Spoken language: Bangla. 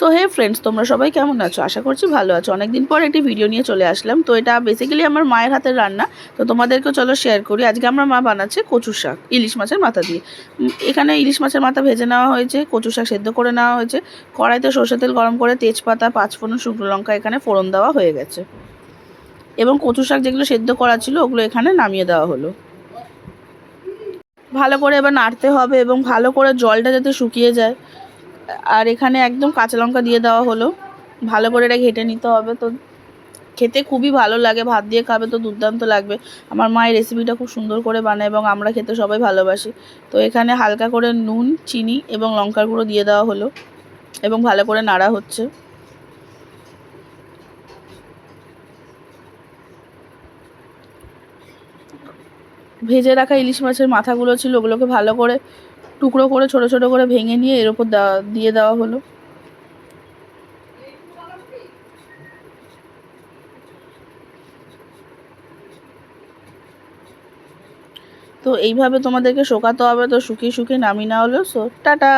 সো হে ফ্রেন্ডস, তোমরা সবাই কেমন আছো? আশা করছি ভালো আছো। অনেকদিন পর একটি ভিডিও নিয়ে চলে আসলাম। তো এটা বেসিক্যালি আমার মায়ের হাতের রান্না, তো তোমাদেরকেও চলো শেয়ার করি। আজকে আমার মা বানাচ্ছে কচু শাক ইলিশ মাছের মাথা দিয়ে। এখানে ইলিশ মাছের মাথা ভেজে নেওয়া হয়েছে, কচু শাক সেদ্ধ করে নেওয়া হয়েছে, কড়াইতে সরষের তেল গরম করে তেজপাতা, পাঁচফোড়ন, শুকনো লঙ্কা এখানে ফোড়ন দেওয়া হয়ে গেছে, এবং কচু শাক যেগুলো সেদ্ধ করা ছিল ওগুলো এখানে নামিয়ে দেওয়া হলো। ভালো করে এবার নাড়তে হবে এবং ভালো করে জলটা যাতে শুকিয়ে যায়। আর এখানে একদম কাঁচা লঙ্কা দিয়ে দেওয়া হলো, ভালো করে এটা ঘেটে নিতে হবে। তো খেতে খুবই ভালো লাগে, ভাত দিয়ে খাবে তো দুর্দান্ত লাগবে। আমার মা এই রেসিপিটা খুব সুন্দর করে বানায় এবং আমরা খেতে সবাই ভালোবাসি। তো এখানে হালকা করে নুন, চিনি এবং লঙ্কার গুঁড়ো দিয়ে দেওয়া হলো এবং ভালো করে নাড়া হচ্ছে। ভেজে রাখা ইলিশ মাছের মাথাগুলো ছিল, ওগুলোকে ভালো করে টুকরো করে ছোট ছোট করে ভেঙে নিয়ে এর ওপর দিয়ে দেওয়া হলো। তো এইভাবে তোমাদেরকে শোকাতে হবে। তো শুকিয়ে শুকিয়ে নামিয়ে নেওয়া হলো। So tata.